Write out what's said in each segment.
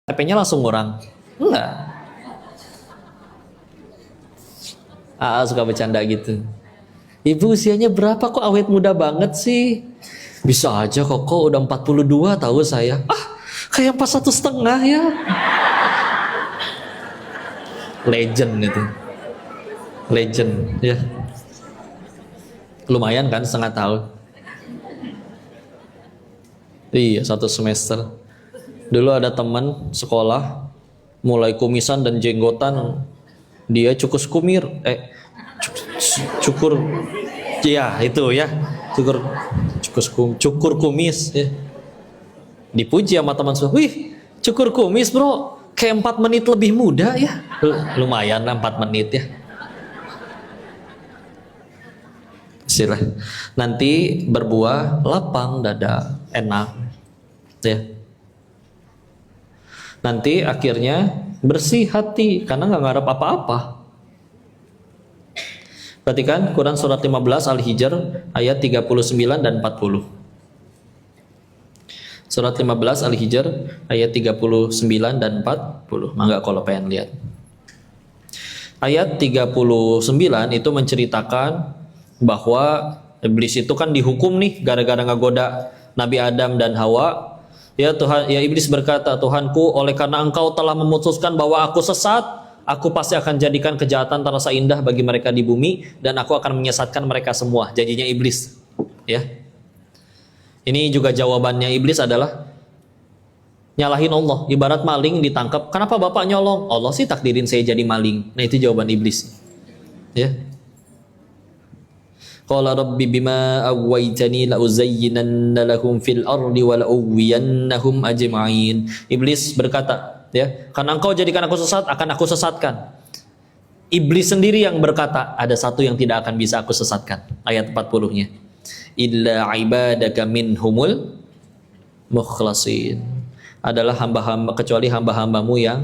HP-nya langsung ngurang? Enggak. Suka bercanda gitu. Ibu usianya berapa kok awet muda banget sih? Bisa aja kok udah 42 tahu saya. Kayak 41,5 ya. Legend itu. Legend ya. Lumayan kan setengah tahun. Iya, 1 semester. Dulu ada teman sekolah mulai kumisan dan jenggotan, dia cukur ya itu ya, cukur kumis ya. Dipuji sama teman saya, wih cukur kumis bro, kayak 4 menit lebih muda ya. Lumayan lah 4 menit ya. Istilah nanti berbuah lapang dada, enak ya. Nanti akhirnya bersih hati karena nggak ngarep apa-apa. Perhatikan Quran surat 15 Al-Hijr ayat 39 dan 40. Surat 15 Al-Hijr ayat 39 dan 40. Mangga kalau pengen lihat. Ayat 39 itu menceritakan bahwa iblis itu kan dihukum nih gara-gara ngegoda Nabi Adam dan Hawa. Ya Tuhan, ya iblis berkata, Tuhanku, oleh karena engkau telah memutuskan bahwa aku sesat, aku pasti akan jadikan kejahatan terasa indah bagi mereka di bumi, dan aku akan menyesatkan mereka semua. Janjinya iblis. Ya. Ini juga jawabannya iblis adalah nyalahin Allah. Ibarat maling ditangkap, kenapa bapak nyolong? Allah sih takdirin saya jadi maling. Nah itu jawaban iblis. Ya. Qala rabbi bima awaitani la uzayyinanna lahum fil ardi wa la uwiyannahum ajma'in. Iblis berkata, ya, karena engkau jadikan aku sesat, akan aku sesatkan. Iblis sendiri yang berkata, ada satu yang tidak akan bisa aku sesatkan. Ayat 40-nya. Illa ibadaka minhumul mukhlasin. Adalah hamba-hamba, kecuali hamba-hambamu yang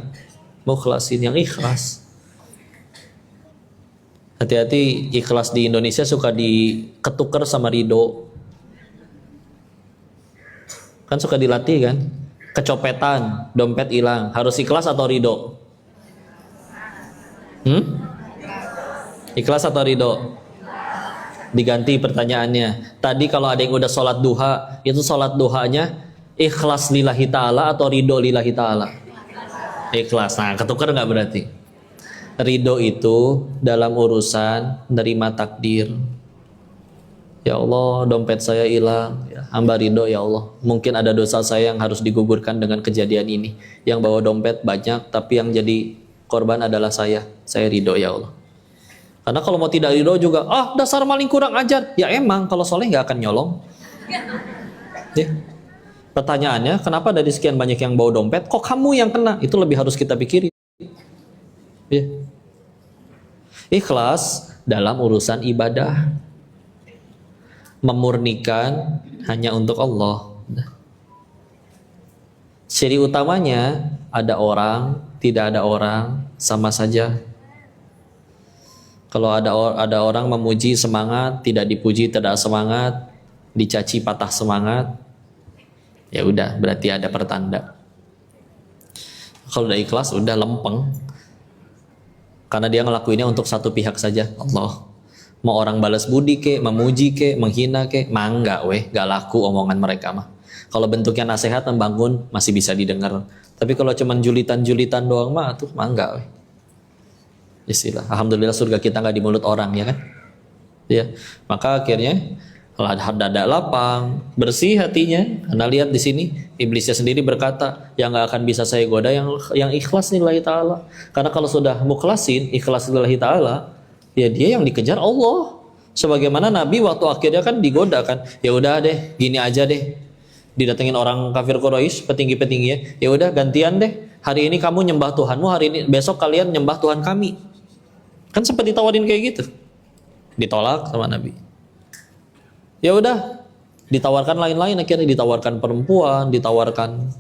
mukhlasin, yang ikhlas. Hati-hati, ikhlas di Indonesia suka diketukar sama ridho. Kan suka dilatih kan? Kecopetan, dompet hilang, harus ikhlas atau ridho? Ikhlas atau ridho? Diganti pertanyaannya. Tadi kalau ada yang udah sholat duha, itu sholat duhanya ikhlas lillahi ta'ala atau ridho lillahi ta'ala? Ikhlas. Nah, ketukar nggak berarti? Ridho itu dalam urusan nerima takdir. Ya Allah, dompet saya hilang, ya, hamba ridho ya Allah. Mungkin ada dosa saya yang harus digugurkan dengan kejadian ini. Yang bawa dompet banyak, tapi yang jadi korban adalah saya. Saya ridho ya Allah. Karena kalau mau tidak ridho juga, dasar maling kurang ajar. Ya emang, kalau soleh nggak akan nyolong. Ya. Pertanyaannya, kenapa dari sekian banyak yang bawa dompet, kok kamu yang kena? Itu lebih harus kita pikirin. Ya. Ikhlas dalam urusan ibadah, memurnikan hanya untuk Allah. Ciri utamanya ada orang, tidak ada orang, sama saja. Kalau ada orang memuji semangat, tidak dipuji tidak semangat, dicaci patah semangat, ya udah berarti ada pertanda. Kalau udah ikhlas udah lempeng. Karena dia ngelakuinnya untuk satu pihak saja, Allah. Mau orang balas budi ke, memuji ke, menghina ke, enggak gak laku omongan mereka mah. Kalau bentuknya nasihat membangun masih bisa didengar. Tapi kalau cuman julitan-julitan doang mah tuh enggak Istilah. Alhamdulillah surga kita nggak di mulut orang ya kan? Ya. Maka akhirnya dada lapang, bersih hatinya. Karena lihat di sini iblisnya sendiri berkata, yang nggak akan bisa saya goda yang ikhlas lillahi ta'ala. Karena kalau sudah mukhlasin, ikhlas lillahi ta'ala, ya dia yang dikejar Allah. Sebagaimana Nabi waktu akhirnya kan digoda kan, ya udah deh, gini aja deh. Didatengin orang kafir Quraisy, petinggi-petingginya, ya udah gantian deh. Hari ini kamu nyembah Tuhanmu, hari ini besok kalian nyembah Tuhan kami. Kan sempat ditawarin kayak gitu. Ditolak sama Nabi. Ya udah, ditawarkan lain-lain, akhirnya ditawarkan perempuan, ditawarkan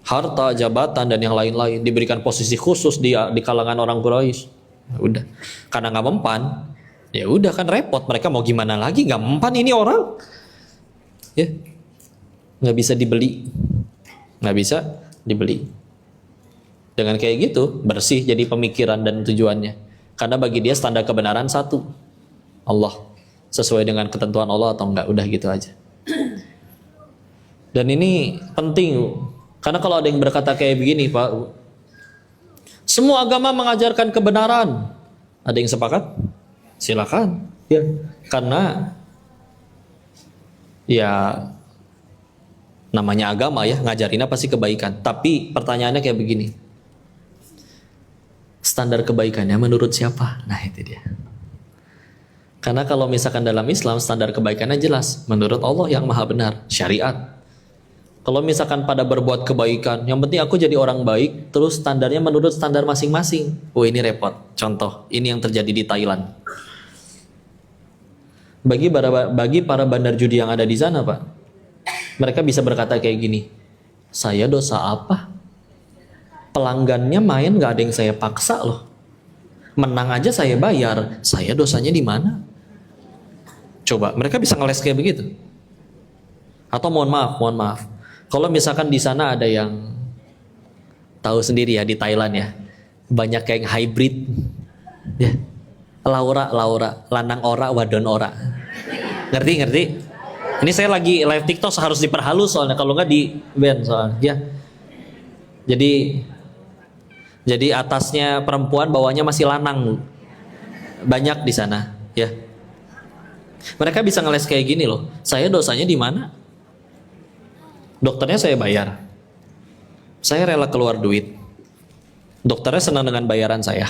harta, jabatan dan yang lain-lain, diberikan posisi khusus di kalangan orang Quraisy. Ya udah, karena nggak mempan, ya udah kan repot. Mereka mau gimana lagi? Nggak mempan ini orang, ya nggak bisa dibeli, nggak bisa dibeli. Dengan kayak gitu bersih jadi pemikiran dan tujuannya. Karena bagi dia standar kebenaran satu, Allah, sesuai dengan ketentuan Allah atau enggak, udah gitu aja. Dan ini penting, karena kalau ada yang berkata kayak begini, Pak, semua agama mengajarkan kebenaran, ada yang sepakat? Silakan. Ya, karena ya namanya agama ya, ngajarin apa sih kebaikan. Tapi pertanyaannya kayak begini, standar kebaikannya menurut siapa? Nah itu dia. Karena kalau misalkan dalam Islam standar kebaikannya jelas, menurut Allah yang maha benar, syariat. Kalau misalkan pada berbuat kebaikan, yang penting aku jadi orang baik, terus standarnya menurut standar masing-masing. Oh ini repot. Contoh, ini yang terjadi di Thailand. Bagi para bandar judi yang ada di sana, Pak, mereka bisa berkata kayak gini, saya dosa apa? Pelanggannya main gak ada yang saya paksa loh. Menang aja saya bayar, saya dosanya di mana? Coba, mereka bisa ngeles kayak begitu. Atau mohon maaf. Kalau misalkan di sana ada yang tahu sendiri ya di Thailand ya, banyak kayak hybrid, ya, Laura, lanang ora, wadon ora. Ngerti? Ini saya lagi live TikTok harus diperhalus soalnya kalau nggak di ban soalnya. Ya. Jadi atasnya perempuan, bawahnya masih lanang. Banyak di sana, ya. Mereka bisa ngeles kayak gini loh. Saya dosanya di mana? Dokternya saya bayar. Saya rela keluar duit. Dokternya senang dengan bayaran saya.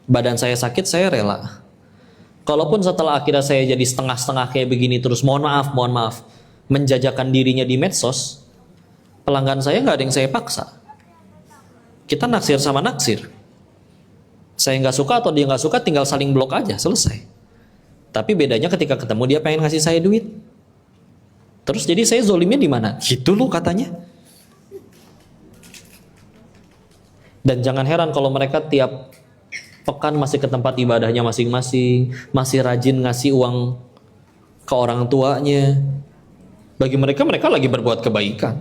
Badan saya sakit, saya rela. Kalaupun setelah akhirnya saya jadi setengah-setengah kayak begini terus, mohon maaf, menjajakan dirinya di medsos, pelanggan saya nggak ada yang saya paksa. Kita naksir sama naksir. Saya nggak suka atau dia nggak suka, tinggal saling blok aja, selesai. Tapi bedanya ketika ketemu dia pengen ngasih saya duit. Terus jadi saya zolimnya di mana? Gitu loh katanya. Dan jangan heran kalau mereka tiap pekan masih ke tempat ibadahnya masing-masing, masih rajin ngasih uang ke orang tuanya. Bagi mereka lagi berbuat kebaikan.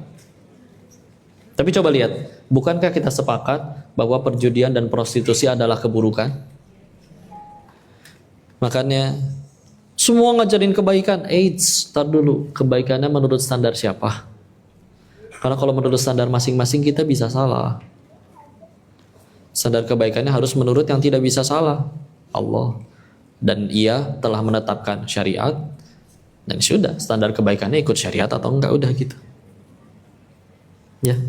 Tapi coba lihat, bukankah kita sepakat bahwa perjudian dan prostitusi adalah keburukan? Makanya semua ngajarin kebaikan. Tar dulu, kebaikannya menurut standar siapa? Karena kalau menurut standar masing-masing kita bisa salah. Standar kebaikannya harus menurut yang tidak bisa salah, Allah. Dan ia telah menetapkan syariat, dan sudah, standar kebaikannya ikut syariat atau enggak, udah gitu. Ya.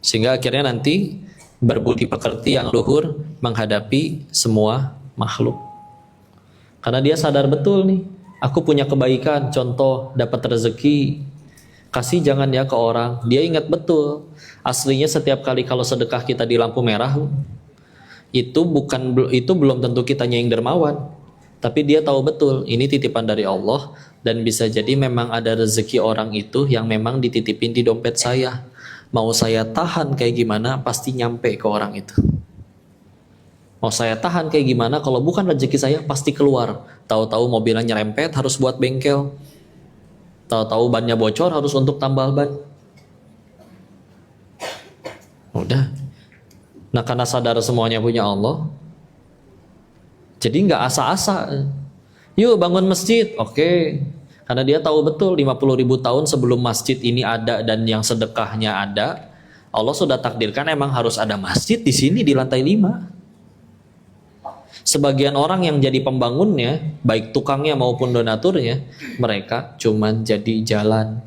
Sehingga akhirnya nanti berbudi pekerti yang luhur menghadapi semua makhluk. Karena dia sadar betul nih, aku punya kebaikan, contoh dapat rezeki, kasih jangan ya ke orang. Dia ingat betul, aslinya setiap kali kalau sedekah kita di lampu merah, itu belum tentu kitanya yang dermawan, tapi dia tahu betul ini titipan dari Allah, dan bisa jadi memang ada rezeki orang itu yang memang dititipin di dompet saya. Mau saya tahan kayak gimana, pasti nyampe ke orang itu. Mau saya tahan kayak gimana, kalau bukan rezeki saya pasti keluar. Tahu-tahu mobilnya nyerempet, harus buat bengkel. Tahu-tahu bannya bocor, harus untuk tambal ban. Udah. Nah karena sadar semuanya punya Allah, jadi nggak asa-asa. Yuk bangun masjid, oke. Karena dia tahu betul 50.000 tahun sebelum masjid ini ada dan yang sedekahnya ada, Allah sudah takdirkan emang harus ada masjid di sini di lantai 5. Sebagian orang yang jadi pembangunnya, baik tukangnya maupun donaturnya, mereka cuman jadi jalan.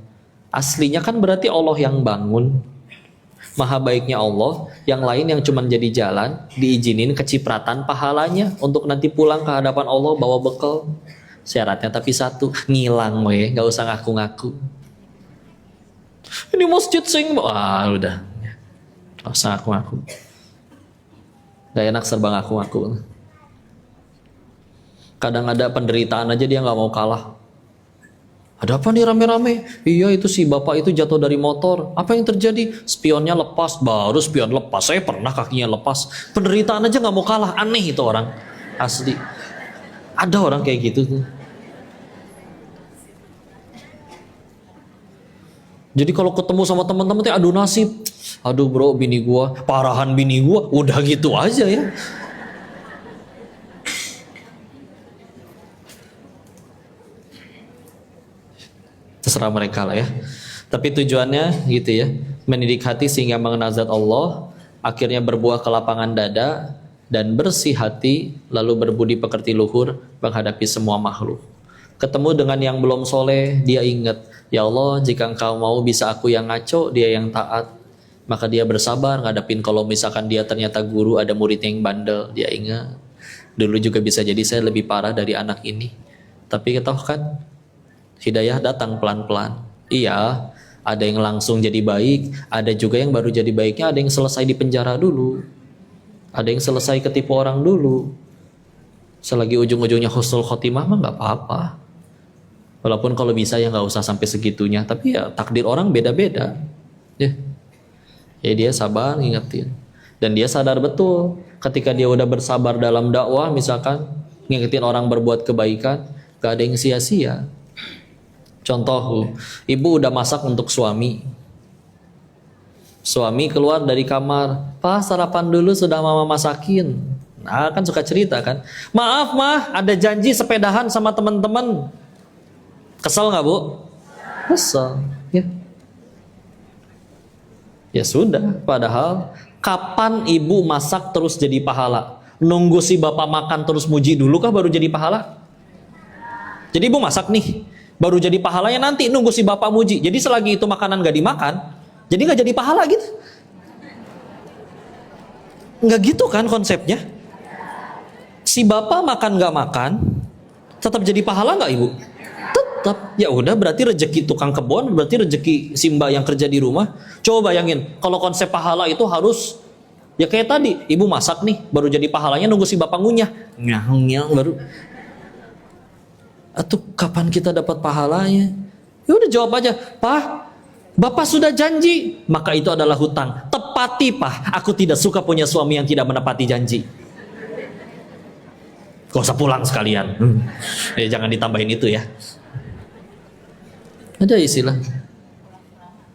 Aslinya kan berarti Allah yang bangun. Maha baiknya Allah, yang lain yang cuman jadi jalan, diizinin kecipratan pahalanya untuk nanti pulang ke hadapan Allah bawa bekal. Syaratnya tapi satu, ngilang we, gak usah ngaku-ngaku. Ini masjid sing, udah, gak usah ngaku-ngaku. Gak enak serba ngaku-ngaku. Kadang ada penderitaan aja dia nggak mau kalah. Ada apa nih rame-rame? Iya itu si bapak itu jatuh dari motor. Apa yang terjadi? Spionnya lepas. Baru spion lepas. Saya pernah kakinya lepas. Penderitaan aja nggak mau kalah. Aneh itu orang. Asli. Ada orang kayak gitu. Jadi kalau ketemu sama teman-teman tuh adu nasib. Aduh bro, bini gua, parahan bini gua, udah gitu aja ya. Terserah mereka lah ya. Tapi tujuannya gitu ya, mendidik hati sehingga mengenal zat Allah, akhirnya berbuah kelapangan dada dan bersih hati, lalu berbudi pekerti luhur menghadapi semua makhluk. Ketemu dengan yang belum soleh, dia ingat, ya Allah, jika engkau mau bisa aku yang ngaco, dia yang taat. Maka dia bersabar ngadapin kalau misalkan dia ternyata guru, ada murid yang bandel, dia ingat. Dulu juga bisa jadi saya lebih parah dari anak ini. Tapi kita kan, hidayah datang pelan-pelan. Iya, ada yang langsung jadi baik, ada juga yang baru jadi baiknya, ada yang selesai di penjara dulu, ada yang selesai ketipu orang dulu. Selagi ujung-ujungnya husnul khotimah mah nggak apa-apa. Walaupun kalau bisa ya nggak usah sampai segitunya, tapi ya takdir orang beda-beda. Ya, dia sabar ngingetin, dan dia sadar betul ketika dia udah bersabar dalam dakwah, misalkan ngingetin orang berbuat kebaikan, gak ada yang sia-sia. Contoh, ibu udah masak untuk suami. Suami keluar dari kamar, "Pak, sarapan dulu, sudah mama masakin." Nah, kan suka cerita kan, "Maaf mah, ada janji sepedahan sama teman-teman." Kesel nggak bu? Kesel. Ya. Ya sudah. Padahal kapan ibu masak terus jadi pahala? Nunggu si bapak makan terus muji dulu kah baru jadi pahala? Jadi ibu masak nih, baru jadi pahalanya nanti nunggu si bapak muji. Jadi selagi itu makanan gak dimakan, jadi gak jadi pahala gitu. Nggak gitu kan konsepnya? Si bapak makan gak makan, tetap jadi pahala nggak ibu? Tetap. Ya udah, berarti rezeki tukang kebun, berarti rezeki si mbak yang kerja di rumah. Coba bayangin, kalau konsep pahala itu harus ya kayak tadi, ibu masak nih, baru jadi pahalanya nunggu si bapak ngunyah. Nyang baru. Atau kapan kita dapat pahalanya? Ya udah jawab aja, "Pak, bapak sudah janji." Maka itu adalah hutang. Tepati, Pak. Aku tidak suka punya suami yang tidak menepati janji. Gak usah pulang sekalian. Ya jangan ditambahin itu ya. Ada istilah.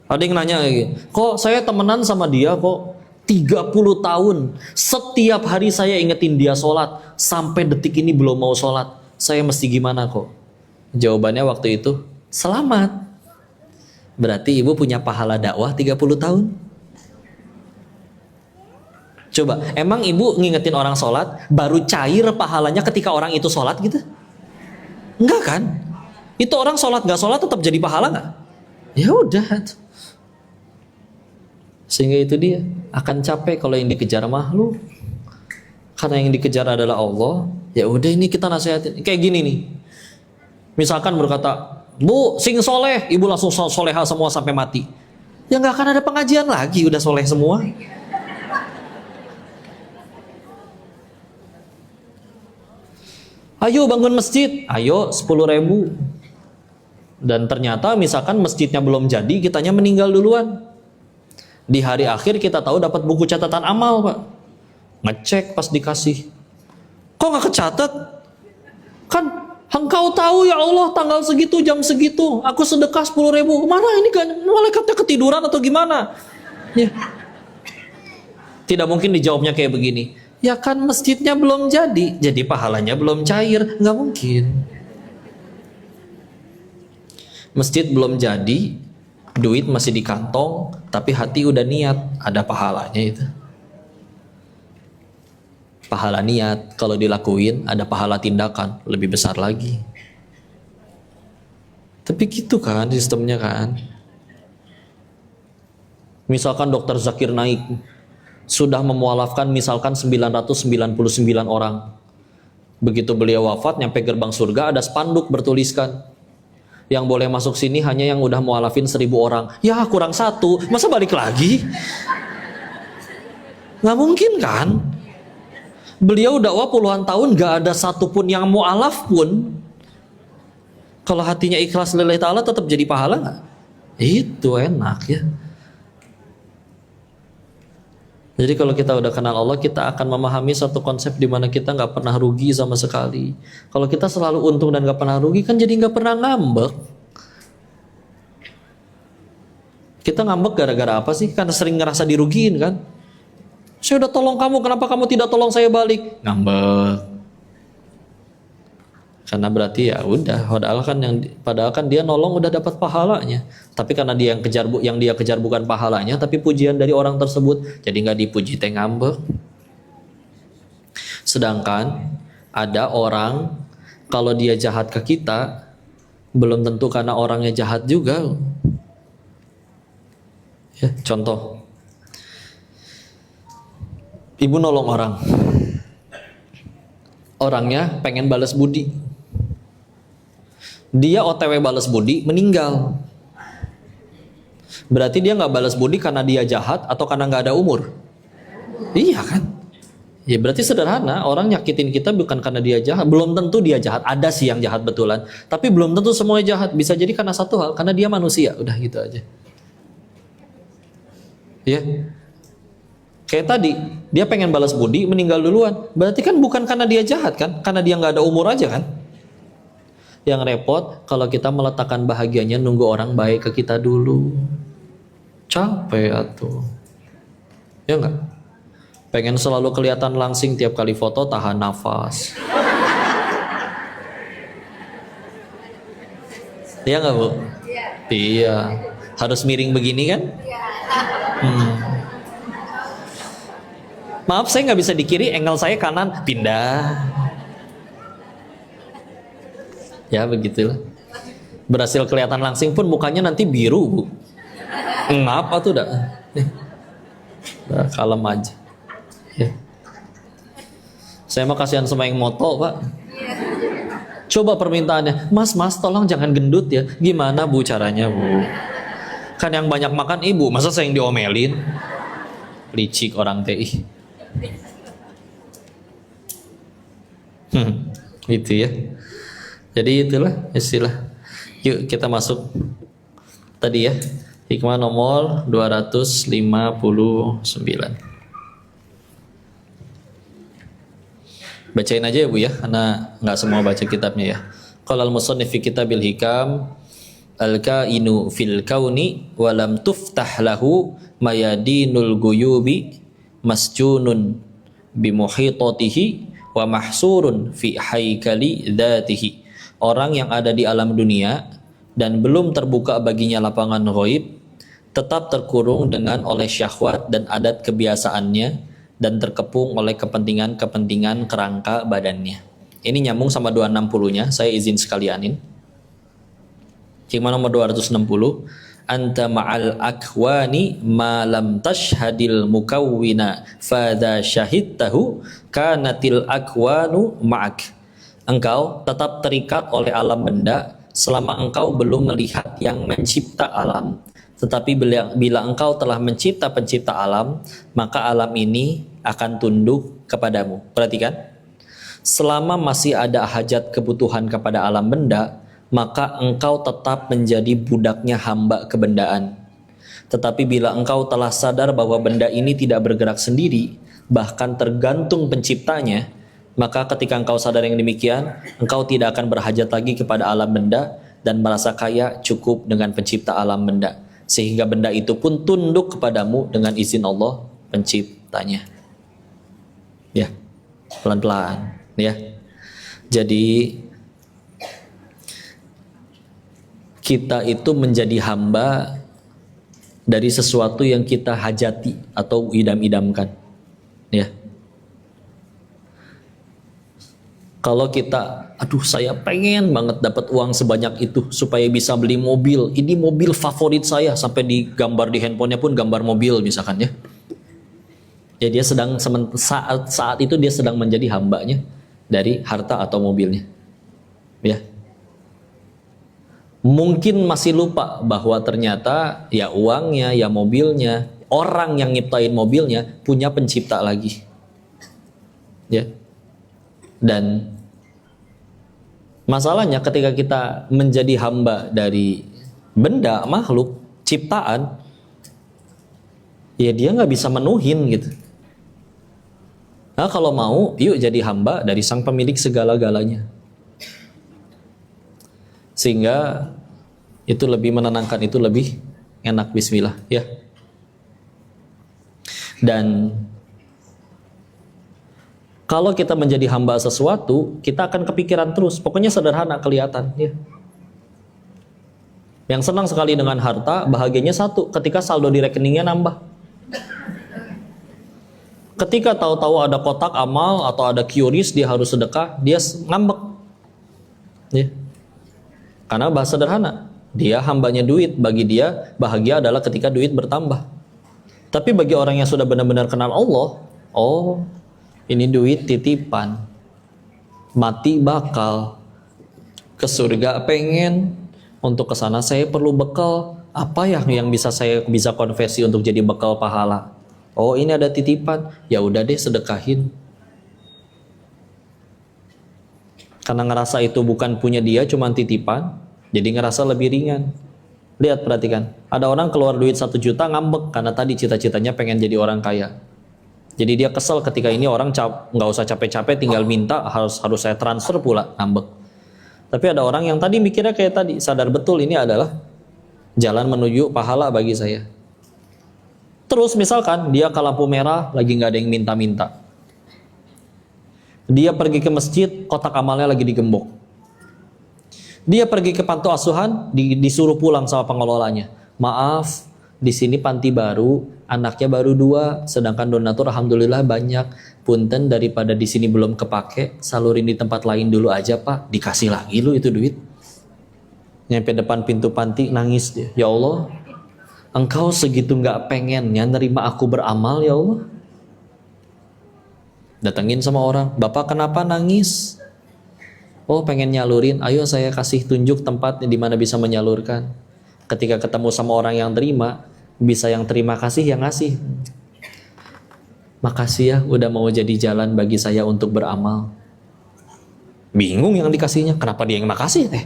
Ada yang nanya lagi, "Kok saya temenan sama dia kok 30 tahun. Setiap hari saya ingetin dia sholat. Sampai detik ini belum mau sholat. Saya mesti gimana kok?" Jawabannya waktu itu, selamat. Berarti ibu punya pahala dakwah 30 tahun. Coba, emang ibu ngingetin orang sholat baru cair pahalanya ketika orang itu sholat gitu? Enggak kan? Itu orang sholat gak sholat tetap jadi pahala gak? Ya udah. Sehingga itu dia akan capek kalau yang dikejar makhluk. Karena yang dikejar adalah Allah. Ya udah, ini kita nasihatin. Kayak gini nih. Misalkan berkata, "Bu, sing soleh." Ibu langsung soleha semua sampai mati. Ya gak akan ada pengajian lagi, udah soleh semua. "Ayo bangun masjid." Ayo 10.000. Dan ternyata misalkan masjidnya belum jadi, kitanya meninggal duluan. Di hari akhir kita tahu dapat buku catatan amal, Pak. Ngecek pas dikasih, "Kok gak kecatat? Kan engkau tahu ya Allah tanggal segitu, jam segitu, aku sedekah 10.000. Mana ini kan malaikatnya ketiduran atau gimana?" Ya. Tidak mungkin dijawabnya kayak begini, "Ya kan masjidnya belum jadi pahalanya belum cair." Nggak mungkin. Masjid belum jadi, duit masih di kantong, tapi hati udah niat, ada pahalanya itu. Pahala niat, kalau dilakuin ada pahala tindakan, lebih besar lagi. Tapi gitu kan sistemnya kan. Misalkan Dr. Zakir Naik sudah memualafkan misalkan 999 orang. Begitu beliau wafat, nyampe gerbang surga ada spanduk bertuliskan, "Yang boleh masuk sini hanya yang udah mualafin 1000 orang. Ya kurang 1, masa balik lagi? Nggak mungkin kan? Beliau dakwah puluhan tahun gak ada satupun yang mualaf pun. Kalau hatinya ikhlas lillahi ta'ala tetap jadi pahala gak? Itu enak ya. Jadi kalau kita udah kenal Allah, kita akan memahami satu konsep di mana kita nggak pernah rugi sama sekali. Kalau kita selalu untung dan nggak pernah rugi, kan jadi nggak pernah ngambek. Kita ngambek gara-gara apa sih? Karena sering ngerasa dirugiin kan. Saya udah tolong kamu, kenapa kamu tidak tolong saya balik? Ngambek. Karena berarti ya udah, padahal kan dia nolong udah dapat pahalanya. Tapi karena dia yang dia kejar bukan pahalanya, tapi pujian dari orang tersebut, jadi nggak dipuji, teh ngambek. Sedangkan ada orang kalau dia jahat ke kita, belum tentu karena orangnya jahat juga. Ya, contoh, ibu nolong orang, orangnya pengen balas budi, dia OTW balas budi, meninggal. Berarti dia nggak balas budi karena dia jahat atau karena nggak ada umur? Iya kan? Ya berarti sederhana, orang nyakitin kita bukan karena dia jahat. Belum tentu dia jahat, ada sih yang jahat betulan, tapi belum tentu semuanya jahat. Bisa jadi karena satu hal, karena dia manusia. Udah gitu aja. Ya, kayak tadi, dia pengen balas budi, meninggal duluan. Berarti kan bukan karena dia jahat kan? Karena dia nggak ada umur aja kan? Yang repot kalau kita meletakkan bahagianya nunggu orang baik ke kita dulu. Capek atuh. Ya enggak? Pengen selalu kelihatan langsing tiap kali foto, tahan nafas. Iya enggak, Bu? Iya. Harus miring begini kan? Maaf, saya nggak bisa di kiri, angle saya kanan, pindah. Ya begitulah. Berhasil kelihatan langsing pun mukanya nanti biru, Bu. Ngapa tuh dah? Kalem aja. Ya. Saya mah kasihan sama yang moto, Pak. Coba permintaannya, Mas tolong jangan gendut ya. Gimana Bu caranya, Bu? Kan yang banyak makan ibu, masa saya yang diomelin? Licik orang TI. Gitu ya. Jadi itulah istilah. Yuk kita masuk tadi ya. Hikmah nomor 259. Bacain aja ya Bu ya, karena nggak semua baca kitabnya ya. Qala al-musannif fi kitabil hikam al-kainu fil kauni wa lam tuftah lahu mayadinul guyubi masjunun bimuhitatihi wa mahsurun fi haikali dzatihi. Orang yang ada di alam dunia dan belum terbuka baginya lapangan ghaib tetap terkurung dengan oleh syahwat dan adat kebiasaannya dan terkepung oleh kepentingan-kepentingan kerangka badannya. Ini nyambung sama 260-nya, saya izin sekalianin. Hikmah nomor 260, anta ma'al akwani ma lam tashhadil mukawwina fadha syahidtahu kanatil akwanu ma'ak. Engkau tetap terikat oleh alam benda selama engkau belum melihat yang mencipta alam. Tetapi bila engkau telah mencipta pencipta alam, maka alam ini akan tunduk kepadamu. Perhatikan, selama masih ada hajat kebutuhan kepada alam benda, maka engkau tetap menjadi budaknya hamba kebendaan. Tetapi bila engkau telah sadar bahwa benda ini tidak bergerak sendiri, bahkan tergantung penciptanya, maka ketika engkau sadar yang demikian, engkau tidak akan berhajat lagi kepada alam benda dan merasa kaya cukup dengan pencipta alam benda. Sehingga benda itu pun tunduk kepadamu dengan izin Allah penciptanya. Ya, pelan-pelan ya. Jadi kita itu menjadi hamba dari sesuatu yang kita hajati atau idam-idamkan. Ya. Kalau kita, aduh saya pengen banget dapat uang sebanyak itu supaya bisa beli mobil. Ini mobil favorit saya, sampai digambar di handphonenya pun gambar mobil misalkan ya. Ya dia sedang saat itu dia sedang menjadi hambanya dari harta atau mobilnya. Ya. Mungkin masih lupa bahwa ternyata ya uangnya, ya mobilnya, orang yang nyiptain mobilnya punya pencipta lagi. Ya. Dan masalahnya ketika kita menjadi hamba dari benda, makhluk, ciptaan, ya dia nggak bisa menuhin gitu. Nah kalau mau, yuk jadi hamba dari sang pemilik segala-galanya. Sehingga itu lebih menenangkan, itu lebih enak bismillah ya. Dan kalau kita menjadi hamba sesuatu, kita akan kepikiran terus. Pokoknya sederhana kelihatan ya. Yang senang sekali dengan harta, bahagianya satu, ketika saldo di rekeningnya nambah. Ketika tahu-tahu ada kotak amal atau ada QRIS dia harus sedekah, dia ngambek. Ya. Karena bahasa sederhana, dia hambanya duit, bagi dia bahagia adalah ketika duit bertambah. Tapi bagi orang yang sudah benar-benar kenal Allah, oh, ini duit titipan. Mati bakal, ke surga pengen, untuk ke sana saya perlu bekal. Apa ya yang saya bisa konversi untuk jadi bekal pahala? Oh, ini ada titipan, ya udah deh sedekahin. Karena ngerasa itu bukan punya dia, cuma titipan, jadi ngerasa lebih ringan. Lihat, perhatikan, ada orang keluar duit 1 juta ngambek karena tadi cita-citanya pengen jadi orang kaya. Jadi dia kesel ketika ini orang nggak usah capek-capek, tinggal minta, harus saya transfer pula, ngambek. Tapi ada orang yang tadi mikirnya kayak tadi, sadar betul ini adalah jalan menuju pahala bagi saya. Terus misalkan dia ke lampu merah, lagi nggak ada yang minta-minta. Dia pergi ke masjid, kotak amalnya lagi digembok. Dia pergi ke panti asuhan, disuruh pulang sama pengelolanya. Maaf, di sini panti baru, anaknya baru 2, sedangkan donatur alhamdulillah banyak. Punten, daripada di sini belum kepake, salurin di tempat lain dulu aja Pak. Dikasih lagi lu itu duit. Nyampe depan pintu panti nangis dia. Ya Allah, Engkau segitu nggak pengennya nerima aku beramal ya Allah. Datengin sama orang, Bapak kenapa nangis? Oh, pengen nyalurin. Ayo saya kasih tunjuk tempat di mana bisa menyalurkan. Ketika ketemu sama orang yang terima, bisa yang terima kasih yang ngasih. Makasih ya udah mau jadi jalan bagi saya untuk beramal. Bingung yang dikasihnya, kenapa dia yang makasih teh?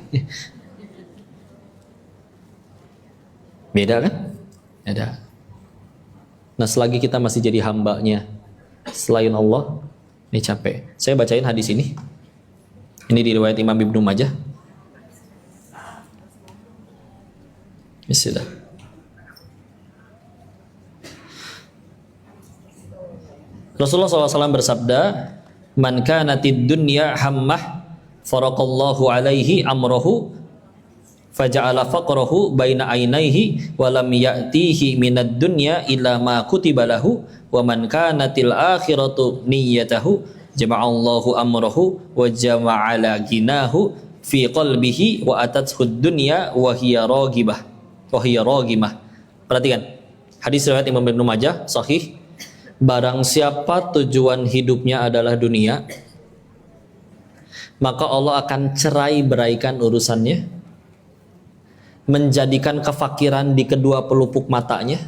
Beda kan? Beda. Nah, selagi kita masih jadi hambanya selain Allah, ini capek. Saya bacain hadis ini. Ini diriwayat Imam Ibnu Majah. Bismillah. Rasulullah SAW bersabda, "Man kanatid dunya hammah, faraqallahu alaihi amrahu, faja'ala faqrahu baina ainaihi, wa lam ya'tihi minad dunya illa ma kutiba lahu, wa man kanatil akhiratu niyyatahu, jama'allahu amrahu wa jama'ala ginahu fi qalbihi wa atathu dunya wa hiya raghibah." Perhatikan, hadis riwayat Imam Ibnu Majah sahih. Barang siapa tujuan hidupnya adalah dunia, maka Allah akan cerai beraikan urusannya, menjadikan kefakiran di kedua pelupuk matanya,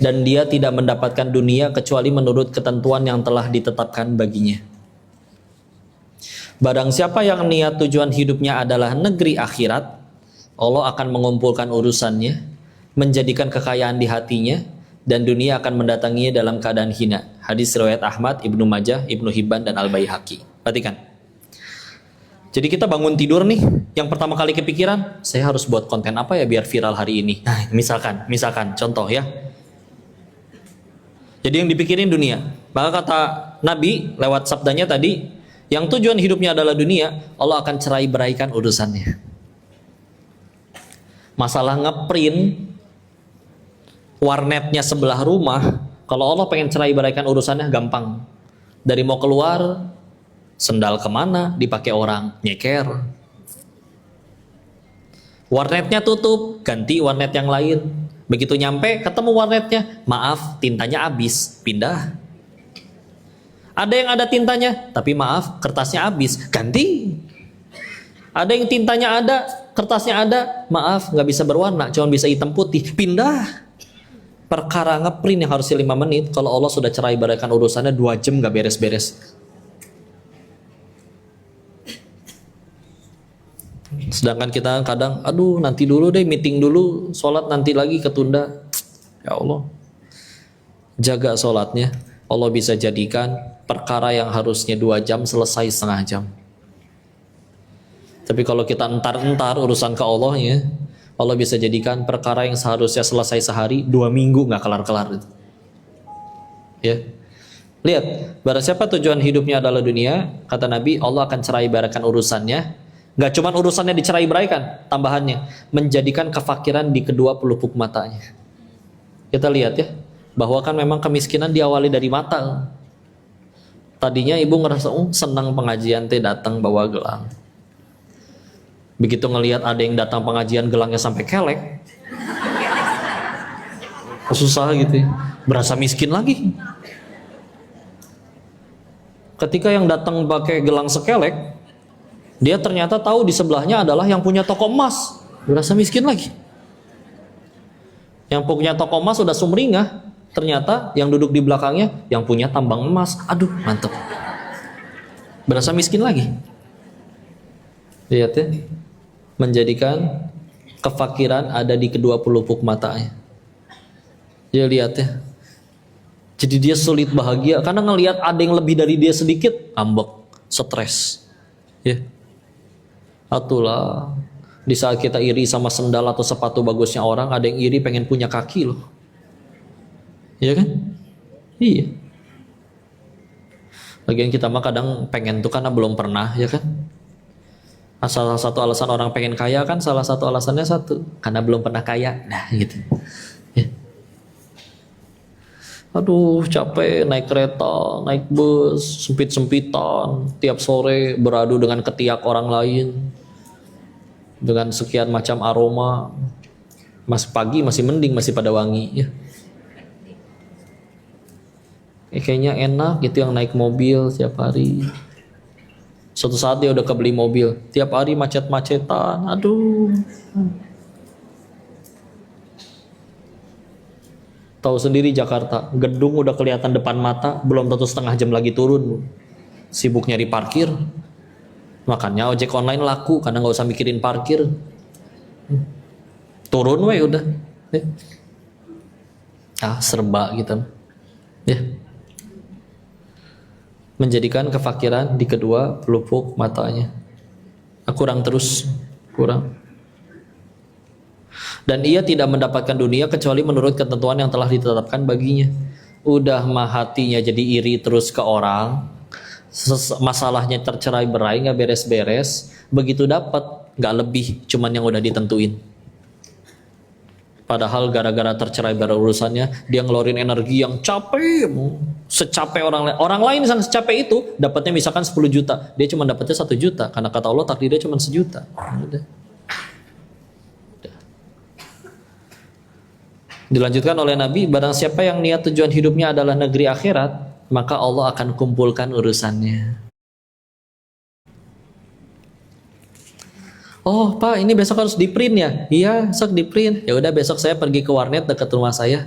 dan dia tidak mendapatkan dunia kecuali menurut ketentuan yang telah ditetapkan baginya. Barang siapa yang niat tujuan hidupnya adalah negeri akhirat, Allah akan mengumpulkan urusannya, menjadikan kekayaan di hatinya, dan dunia akan mendatanginya dalam keadaan hina. Hadis riwayat Ahmad, Ibnu Majah, Ibnu Hibban, dan Al-Baihaqi. Perhatikan. Jadi kita bangun tidur nih, yang pertama kali kepikiran, saya harus buat konten apa ya biar viral hari ini. Nah, misalkan contoh ya. Jadi yang dipikirin dunia. Maka kata Nabi lewat sabdanya tadi, yang tujuan hidupnya adalah dunia, Allah akan cerai beraikan urusannya. Masalah ngeprint warnetnya sebelah rumah, kalau Allah pengen cerai beraikan urusannya gampang. Dari mau keluar, sendal kemana, dipakai orang, nyeker. Warnetnya tutup, ganti warnet yang lain. Begitu nyampe, ketemu warnetnya, maaf, tintanya habis, pindah. Ada yang ada tintanya, tapi maaf, kertasnya habis, ganti. Ada yang tintanya ada, kertasnya ada, maaf, nggak bisa berwarna, cuma bisa hitam putih, pindah. Perkara ngeprint yang harusnya 5 menit, kalau Allah sudah cerai beraikan urusannya 2 jam gak beres-beres. Sedangkan kita kadang, aduh nanti dulu deh, meeting dulu, sholat nanti lagi ketunda. Ya Allah, jaga sholatnya. Allah bisa jadikan perkara yang harusnya 2 jam selesai setengah jam. Tapi kalau kita entar-entar urusan ke Allah ya, Allah bisa jadikan perkara yang seharusnya selesai sehari 2 minggu nggak kelar-kelar. Ya, lihat, barang siapa tujuan hidupnya adalah dunia, kata Nabi, Allah akan cerai beraikan urusannya. Gak cuma urusannya dicerai beraikan, tambahannya menjadikan kefakiran di kedua pelupuk matanya. Kita lihat ya, bahwa kan memang kemiskinan diawali dari mata. Tadinya ibu ngerasa senang pengajian teh datang bawa gelang. Begitu ngelihat ada yang datang pengajian gelangnya sampai kelek, susah gitu ya. Berasa miskin lagi. Ketika yang datang pakai gelang sekelek, dia ternyata tahu di sebelahnya adalah yang punya toko emas, berasa miskin lagi. Yang punya toko emas sudah sumringah, ternyata yang duduk di belakangnya yang punya tambang emas. Aduh, mantep. Berasa miskin lagi. Lihat ya, menjadikan kefakiran ada di kedua pelupuk matanya. Ya lihat ya. Jadi dia sulit bahagia karena ngelihat ada yang lebih dari dia sedikit, ngambek, stres. Ya. Atulah di saat kita iri sama sendal atau sepatu bagusnya orang, ada yang iri pengen punya kaki loh. Iya kan? Iya. Lagian kita mah kadang pengen tuh karena belum pernah, ya kan? Salah satu alasan orang pengen kaya kan, salah satu alasannya satu, karena belum pernah kaya. Nah gitu. Ya. Aduh capek naik kereta, naik bus, sempit-sempitan, tiap sore beradu dengan ketiak orang lain, dengan sekian macam aroma. Mas pagi masih mending, masih pada wangi ya. Kayaknya enak gitu yang naik mobil tiap hari. Suatu saat dia udah kebeli mobil, tiap hari macet-macetan, aduh. Tahu sendiri Jakarta, gedung udah kelihatan depan mata, belum tentu setengah jam lagi turun. Sibuk nyari parkir. Makanya ojek online laku karena nggak usah mikirin parkir. Turun we udah. Serba gitu. Ya. Menjadikan kefakiran di kedua pelupuk matanya. Kurang terus, kurang. Dan ia tidak mendapatkan dunia kecuali menurut ketentuan yang telah ditetapkan baginya. Udah mah hatinya jadi iri terus ke orang, masalahnya tercerai berai, nggak beres-beres, begitu dapat nggak lebih, cuman yang udah ditentuin. Padahal gara-gara tercerai berai urusannya, dia ngeluarin energi yang capek, secapek orang lain. Orang lain yang secapek itu dapatnya misalkan 10 juta, dia cuma dapatnya 1 juta, karena kata Allah takdirnya cuma 1 juta. Udah. Dilanjutkan oleh Nabi, barang siapa yang niat tujuan hidupnya adalah negeri akhirat, maka Allah akan kumpulkan urusannya. Oh Pak, ini besok harus di print ya? Iya, besok di print. Ya udah besok saya pergi ke warnet dekat rumah saya.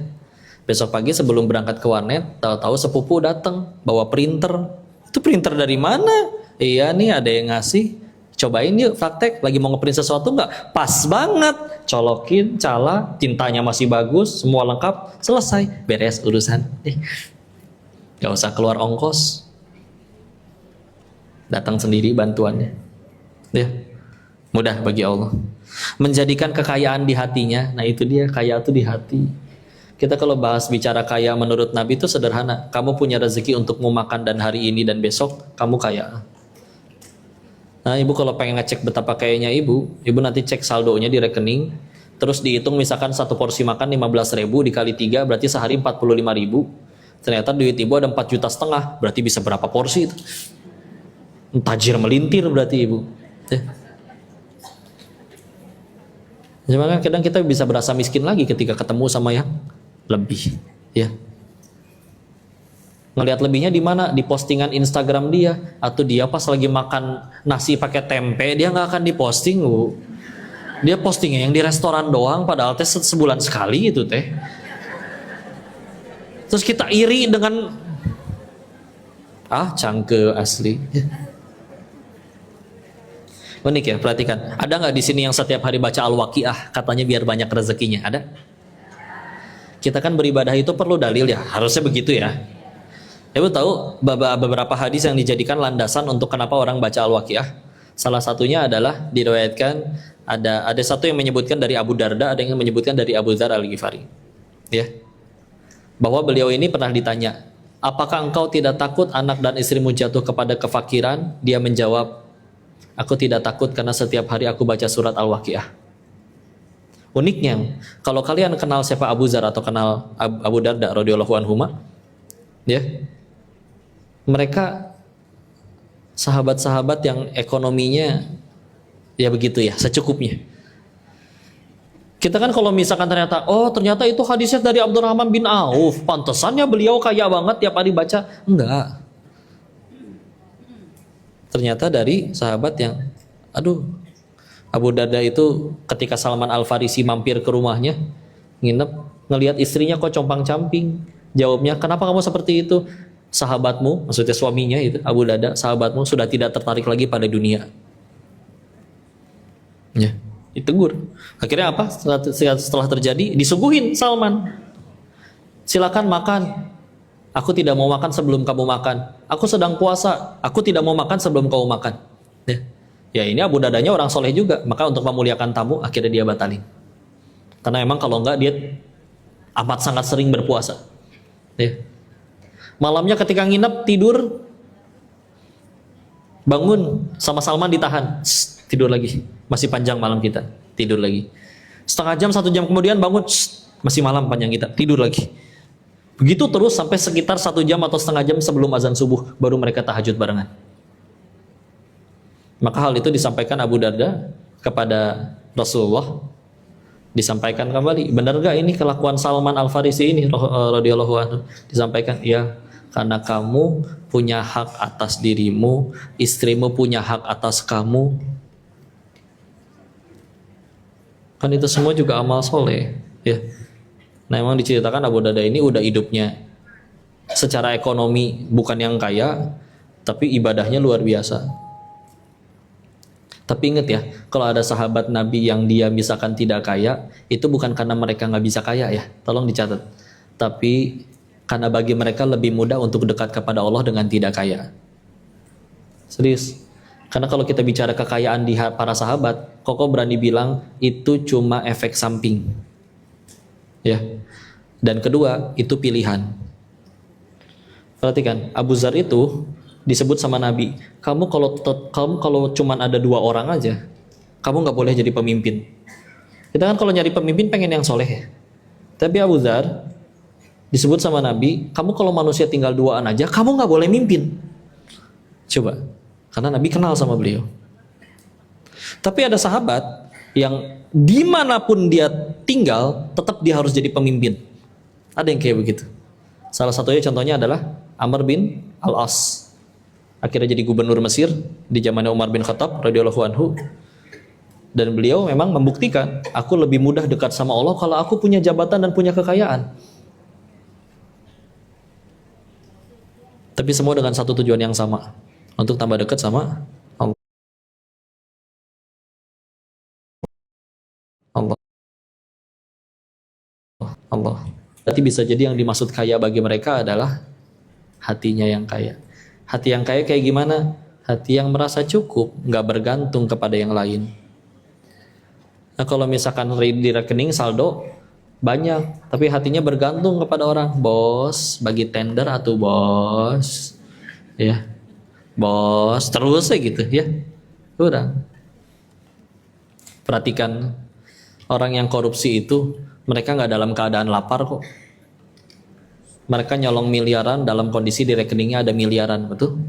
Besok pagi sebelum berangkat ke warnet, tahu-tahu sepupu datang bawa printer. Itu printer dari mana? Iya nih ada yang ngasih. Cobain yuk praktek, lagi mau ngeprint sesuatu nggak? Pas banget, colokin, cala, tintanya masih bagus, semua lengkap, selesai, beres urusan. Gak usah keluar ongkos, datang sendiri bantuannya. Ya, mudah bagi Allah. Menjadikan kekayaan di hatinya, nah itu dia, kaya itu di hati. Kita kalau bahas bicara kaya menurut Nabi itu sederhana. Kamu punya rezeki untuk mau makan dan hari ini dan besok, kamu kaya. Nah ibu kalau pengen ngecek betapa kayanya ibu nanti cek saldonya di rekening, terus dihitung misalkan satu porsi makan 15.000 dikali 3 berarti sehari 45.000. Ternyata duit ibu ada 4,5 juta, berarti bisa berapa porsi itu? Tajir melintir berarti ibu. Cuma kadang kita bisa berasa miskin lagi ketika ketemu sama yang lebih, ya. Ngelihat lebihnya di mana? Di postingan Instagram dia, atau dia pas lagi makan nasi pakai tempe, dia nggak akan diposting, Bu. Dia postingnya yang di restoran doang, padahal teh sebulan sekali itu teh. Terus kita iri dengan cangke asli. Unik ya, perhatikan. Ada nggak di sini yang setiap hari baca Al-Waqiah, katanya biar banyak rezekinya? Ada? Kita kan beribadah itu perlu dalil ya, harusnya begitu ya. Ibu tahu beberapa hadis yang dijadikan landasan untuk kenapa orang baca Al-Waqiah. Salah satunya adalah diriwayatkan Ada satu yang menyebutkan dari Abu Darda, ada yang menyebutkan dari Abu Dzar Al-Ghifari. Ya. Bahwa beliau ini pernah ditanya, "Apakah engkau tidak takut anak dan istrimu jatuh kepada kefakiran?" Dia menjawab, "Aku tidak takut karena setiap hari aku baca surat Al-Waqiah." Uniknya, kalau kalian kenal siapa Abu Dzar atau kenal Abu Darda radhiyallahu anhuma, ya, mereka sahabat-sahabat yang ekonominya ya begitu ya, secukupnya. Kita kan kalau misalkan ternyata itu hadisnya dari Abdurrahman bin Auf, pantesannya beliau kaya banget tiap hari baca. Enggak. Ternyata dari sahabat yang, Abu Darda itu ketika Salman Al-Farisi mampir ke rumahnya, nginep, ngelihat istrinya kok compang-camping. Jawabnya, "Kenapa kamu seperti itu?" "Sahabatmu," maksudnya suaminya itu, Abu Darda, "sahabatmu sudah tidak tertarik lagi pada dunia." Ya, ditegur. Akhirnya apa? Setelah terjadi, disuguhin Salman. "Silakan makan. Aku tidak mau makan sebelum kamu makan. Aku sedang puasa. Aku tidak mau makan sebelum kamu makan." Ya ini Abu Dardanya orang soleh juga. Maka untuk memuliakan tamu, akhirnya dia batalin. Karena emang kalau enggak dia amat sangat sering berpuasa. Ya. Malamnya ketika nginep tidur, bangun sama Salman ditahan. Tidur lagi. Masih panjang malam kita. Tidur lagi. Setengah jam, 1 jam kemudian bangun. Masih malam panjang kita. Tidur lagi. Begitu terus sampai sekitar 1 jam atau setengah jam sebelum azan subuh. Baru mereka tahajud barengan. Maka hal itu disampaikan Abu Darda kepada Rasulullah. Disampaikan kembali. Benar gak ini kelakuan Salman Al-Farisi ini? Radhiyallahu anhu. Disampaikan. Ya. Karena kamu punya hak atas dirimu. Istrimu punya hak atas kamu. Kan itu semua juga amal soleh, ya. Nah, emang diceritakan Abu Darda ini udah hidupnya secara ekonomi bukan yang kaya, tapi ibadahnya luar biasa. Tapi ingat ya, kalau ada sahabat Nabi yang dia misalkan tidak kaya, itu bukan karena mereka nggak bisa kaya ya, tolong dicatat. Tapi karena bagi mereka lebih mudah untuk dekat kepada Allah dengan tidak kaya. Serius. Karena kalau kita bicara kekayaan di para sahabat, Koko berani bilang itu cuma efek samping. Ya. Dan kedua, itu pilihan. Perhatikan, Abu Dzar itu disebut sama Nabi, kamu kalau cuma ada 2 orang aja, kamu nggak boleh jadi pemimpin. Kita kan kalau nyari pemimpin pengen yang soleh ya. Tapi Abu Dzar disebut sama Nabi, kamu kalau manusia tinggal 2-an aja, kamu nggak boleh mimpin. Coba. Karena Nabi kenal sama beliau. Tapi ada sahabat yang dimanapun dia tinggal, tetap dia harus jadi pemimpin. Ada yang kayak begitu. Salah satunya contohnya adalah Amr bin Al-As. Akhirnya jadi gubernur Mesir di zamannya Umar bin Khattab radhiyallahu anhu. Dan beliau memang membuktikan, aku lebih mudah dekat sama Allah kalau aku punya jabatan dan punya kekayaan. Tapi semua dengan satu tujuan yang sama. Untuk tambah dekat sama Allah. Allah. Berarti bisa jadi yang dimaksud kaya bagi mereka adalah hatinya yang kaya. Hati yang kaya kayak gimana? Hati yang merasa cukup, nggak bergantung kepada yang lain. Nah kalau misalkan di rekening saldo banyak, tapi hatinya bergantung kepada orang. Bos, bagi tender atau bos, ya. Bos, terus ya gitu ya. Udah. Perhatikan orang yang korupsi itu, mereka nggak dalam keadaan lapar kok. Mereka nyolong miliaran dalam kondisi di rekeningnya ada miliaran, betul?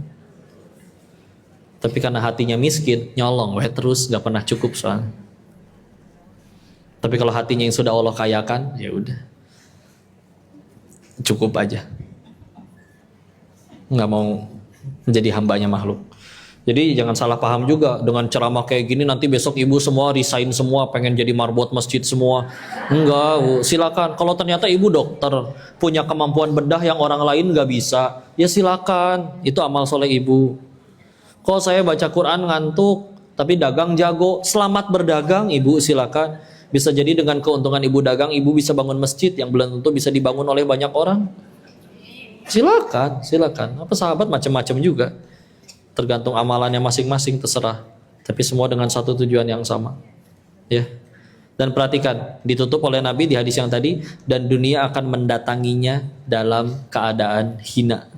Tapi karena hatinya miskin, nyolong, terus nggak pernah cukup soalnya. Tapi kalau hatinya yang sudah Allah kayakan, ya udah, cukup aja. Nggak mau menjadi hambanya makhluk. Jadi jangan salah paham juga dengan ceramah kayak gini nanti besok ibu semua resign semua pengen jadi marbot masjid semua. Enggak, silakan. Kalau ternyata ibu dokter punya kemampuan bedah yang orang lain nggak bisa, ya silakan. Itu amal soleh ibu. Kalau saya baca Quran ngantuk tapi dagang jago, selamat berdagang ibu, silakan. Bisa jadi dengan keuntungan ibu dagang, ibu bisa bangun masjid yang belum tentu bisa dibangun oleh banyak orang. Silakan, silakan. Apa sahabat macam-macam juga. Tergantung amalannya masing-masing, terserah. Tapi semua dengan satu tujuan yang sama. Ya. Dan perhatikan, ditutup oleh Nabi di hadis yang tadi, dan dunia akan mendatanginya dalam keadaan hina.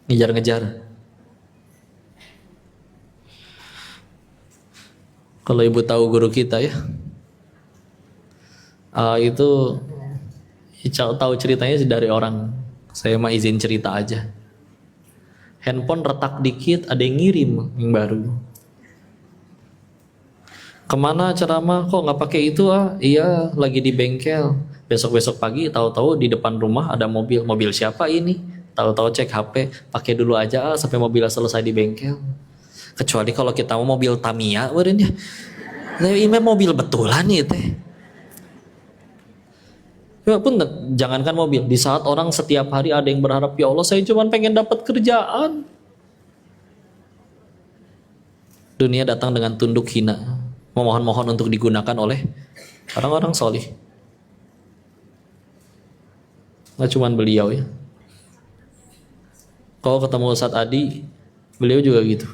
Ngejar-ngejar. Kalau ibu tahu guru kita ya, itu tahu ceritanya sih dari orang. Saya mah izin cerita aja. Handphone retak dikit, ada yang ngirim yang baru. Kemana ceramah, kok nggak pakai itu Iya, lagi di bengkel. Besok-besok pagi tahu-tahu di depan rumah ada mobil. Mobil siapa ini? Tahu-tahu cek HP, pakai dulu aja sampai mobilnya selesai di bengkel. Kecuali kalau kita mau mobil Tamiya, beureun ya. Ini mobil betulan nih teh. Ya pun jangankan mobil, di saat orang setiap hari ada yang berharap, ya Allah saya cuma pengen dapat kerjaan. Dunia datang dengan tunduk hina, memohon-mohon untuk digunakan oleh orang-orang solih. Nggak cuma beliau ya. Kalau ketemu Ustadz Adi, beliau juga gitu.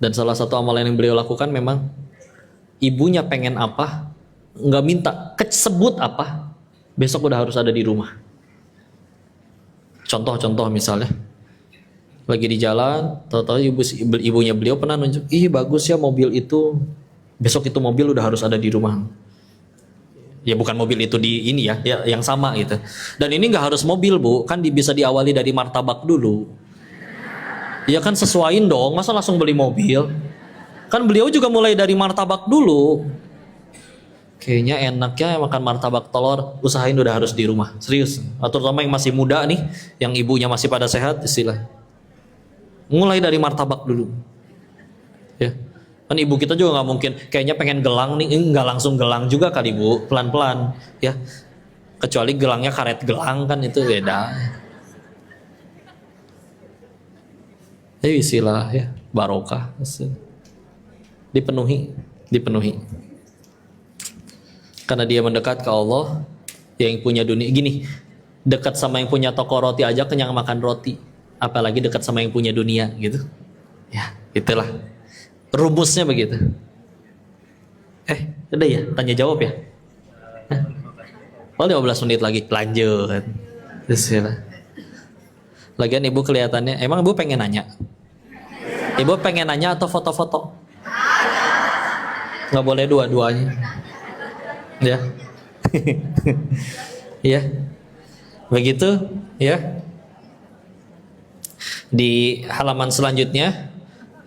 Dan salah satu amalan yang beliau lakukan memang ibunya pengen apa, nggak minta, sebut apa, besok udah harus ada di rumah. Contoh misalnya, lagi di jalan, tahu-tahu ibunya beliau pernah nunjuk, ih bagus ya mobil itu, besok itu mobil udah harus ada di rumah. Ya bukan mobil itu di ini ya yang sama gitu. Dan ini nggak harus mobil bu, kan bisa diawali dari martabak dulu. Ya kan sesuaiin dong, masa langsung beli mobil? Kan beliau juga mulai dari martabak dulu. Kayaknya enaknya makan martabak telur, usahain udah harus di rumah. Serius. Atau terutama yang masih muda nih, yang ibunya masih pada sehat, istilah. Mulai dari martabak dulu. Ya. Kan ibu kita juga nggak mungkin kayaknya pengen gelang nih, nggak langsung gelang juga kali bu, pelan-pelan ya. Kecuali gelangnya karet gelang kan itu beda. Ya istilah ya, barokah. Dipenuhi. Karena dia mendekat ke Allah yang punya dunia. Gini, dekat sama yang punya toko roti aja kenyang makan roti, apalagi dekat sama yang punya dunia gitu. Ya, itulah rumusnya begitu. Udah ya, tanya jawab ya. Oh 15 menit lagi, lanjut. Bismillah. Lagian ibu kelihatannya, emang ibu pengen nanya? Ibu pengen nanya atau foto-foto? Nggak boleh dua-duanya. Ya. Ya. Begitu ya. Di halaman selanjutnya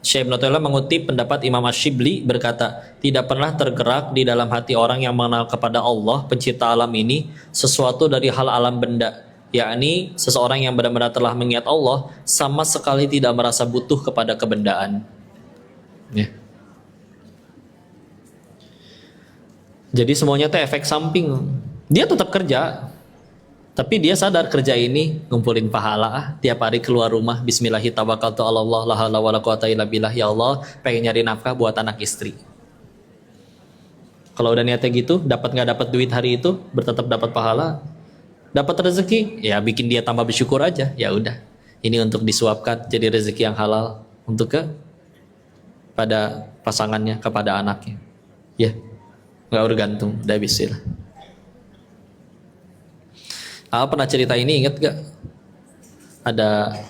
Syekh Ibnu Taimiyah mengutip pendapat Imam Asy-Syibli berkata, tidak pernah tergerak di dalam hati orang yang mengenal kepada Allah pencipta alam ini sesuatu dari hal alam benda, yakni seseorang yang benar-benar telah mengingat Allah sama sekali tidak merasa butuh kepada kebendaan. Ya. Jadi semuanya itu efek samping. Dia tetap kerja, tapi dia sadar kerja ini ngumpulin pahala. Tiap hari keluar rumah, Bismillahi tawakkaltu 'ala Allah, la haula wala quwata illa billah. Ya Allah, pengen nyari nafkah buat anak istri. Kalau udah niatnya gitu, dapat nggak dapat duit hari itu, bertetap dapat pahala. Dapat rezeki, ya bikin dia tambah bersyukur aja. Ya udah, ini untuk disuapkan jadi rezeki yang halal untuk pada pasangannya, kepada anaknya. Ya. Nggak bergantung, udah bisa lah. Pernah cerita ini, ingat gak? Ada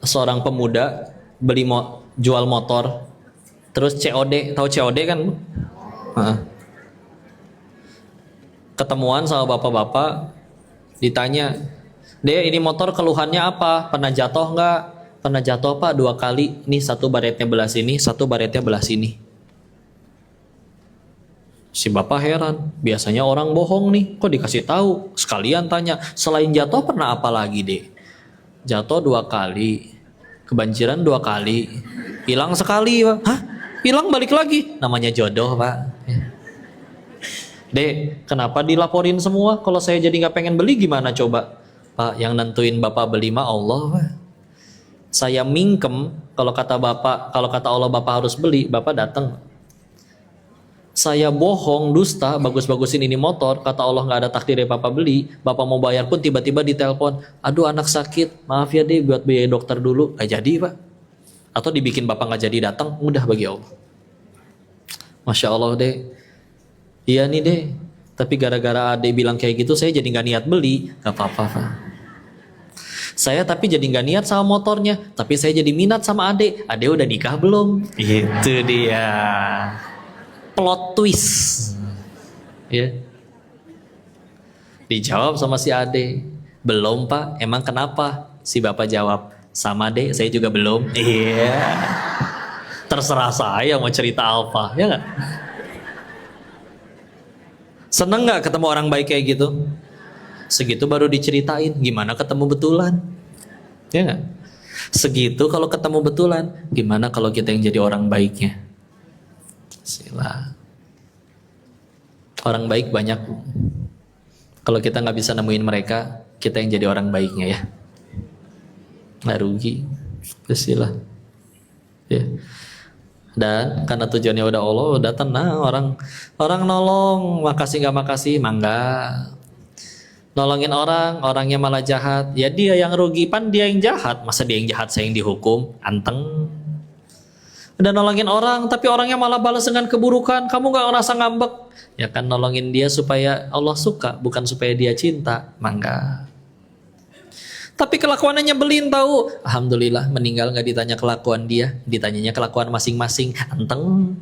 seorang pemuda jual motor, terus COD, tahu COD kan? Ketemuan sama bapak-bapak, ditanya, "Dek, ini motor keluhannya apa? Pernah jatuh nggak?" "Pernah jatuh Pak 2 kali. Nih satu baretnya belah sini, satu baretnya belah sini." Si bapak heran, biasanya orang bohong nih, kok dikasih tahu? Sekalian tanya, selain jatuh pernah apa lagi dek? Jatuh 2 kali, kebanjiran 2 kali, hilang sekali Pak. Hah? Hilang balik lagi? Namanya jodoh Pak. Dek, kenapa dilaporin semua? Kalau saya jadi nggak pengen beli gimana coba? Pak, yang nentuin bapak beli mah Allah Pak. Saya mingkem, kalau kata bapak, kalau kata Allah bapak harus beli, bapak datang. Saya bohong, dusta, bagus-bagusin ini motor, kata Allah nggak ada takdirnya bapak beli, bapak mau bayar pun tiba-tiba ditelepon, aduh anak sakit, maaf ya deh buat biaya dokter dulu, nggak jadi Pak. Atau dibikin bapak nggak jadi datang, mudah bagi Allah. Masya Allah deh. Iya nih deh. Tapi gara-gara Ade bilang kayak gitu saya jadi nggak niat beli. Gak apa-apa Pak. Saya tapi jadi nggak niat sama motornya. Tapi saya jadi minat sama Ade. Ade udah nikah belum? Itu dia. Plot twist. Ya. Dijawab sama si Ade. Belum Pak. Emang kenapa? Si Bapak jawab. Sama Ade saya juga belum. Iya. Terserah saya mau cerita apa. Ya nggak? Seneng nggak ketemu orang baik kayak gitu? Segitu baru diceritain gimana ketemu betulan, ya nggak? Segitu kalau ketemu betulan, gimana kalau kita yang jadi orang baiknya? Sila. Orang baik banyak. Kalau kita nggak bisa nemuin mereka, kita yang jadi orang baiknya ya. Nggak rugi. Sila. Ya. Dan karena tujuannya udah Allah, udah tenang, orang nolong, makasih nggak makasih, mangga. Nolongin orang, orangnya malah jahat, ya dia yang rugi, pan dia yang jahat, masa dia yang jahat saya yang dihukum, anteng. Udah nolongin orang, tapi orangnya malah balas dengan keburukan, kamu nggak ngerasa ngambek, ya kan nolongin dia supaya Allah suka, bukan supaya dia cinta, mangga. Tapi kelakuannya nyebelin tahu. Alhamdulillah meninggal nggak ditanya kelakuan dia, ditanyanya kelakuan masing-masing. Anteng.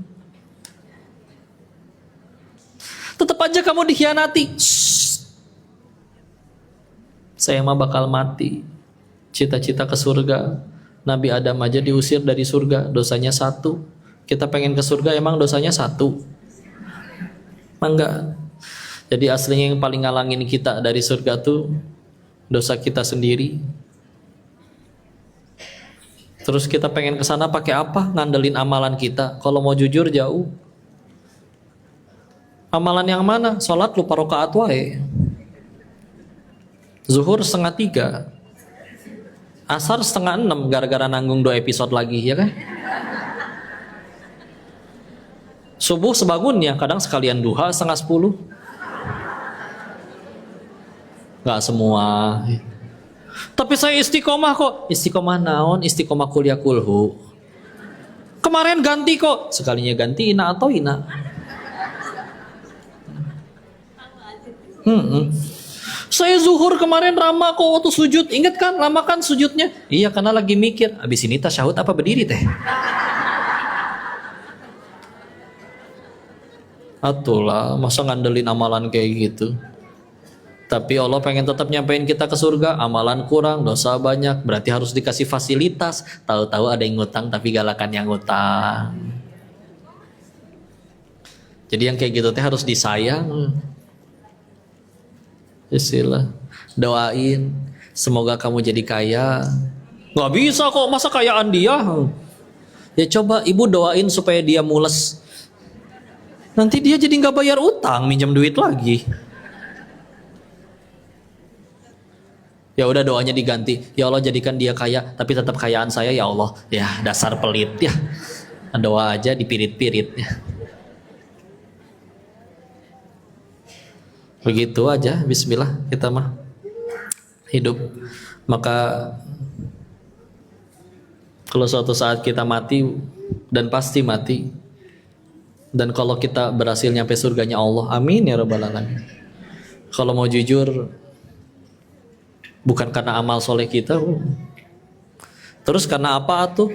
Tetap aja kamu dikhianati. Saya mah bakal mati. Cita-cita ke surga. Nabi Adam aja diusir dari surga, dosanya 1. Kita pengen ke surga emang dosanya 1. Enggak. Jadi aslinya yang paling ngalangin kita dari surga tuh dosa kita sendiri. Terus kita pengen ke sana pakai apa? Ngandelin amalan kita. Kalau mau jujur jauh. Amalan yang mana? Salat lupa rakaat wae. Zuhur 5:30. Asar 5:30 gara-gara nanggung 2 episode lagi, ya kan? Subuh sebangunnya, kadang sekalian duha 9:30. Gak semua. Tapi saya istiqomah kok. Istiqomah naon? Istiqomah kuliah kulhu. Kemarin ganti kok. Sekalinya ganti ina atau ina. Saya zuhur kemarin ramah kok waktu sujud. Ingat kan lama kan sujudnya? Iya karena lagi mikir. Abis ini tasyahud apa berdiri teh? Atulah masa ngandelin amalan kayak gitu. Tapi Allah pengen tetap nyampein kita ke surga. Amalan kurang, dosa banyak, berarti harus dikasih fasilitas. Tahu-tahu ada yang ngutang tapi galakan yang ngutang. Jadi yang kayak gitu teh harus disayang. Istilah doain semoga kamu jadi kaya. Nggak bisa kok masa kayaan dia. Ya coba ibu doain supaya dia mules. Nanti dia jadi nggak bayar utang, minjem duit lagi. Ya udah doanya diganti. Ya Allah jadikan dia kaya, tapi tetap kayaan saya ya Allah. Ya dasar pelit ya. Doa aja dipirit-pirit ya. Begitu aja. Bismillah kita mah hidup. Maka kalau suatu saat kita mati dan pasti mati. Dan kalau kita berhasil nyampe surganya Allah, amin ya rabbal alamin. Kalau mau jujur, bukan karena amal soleh kita. Terus karena apa tuh?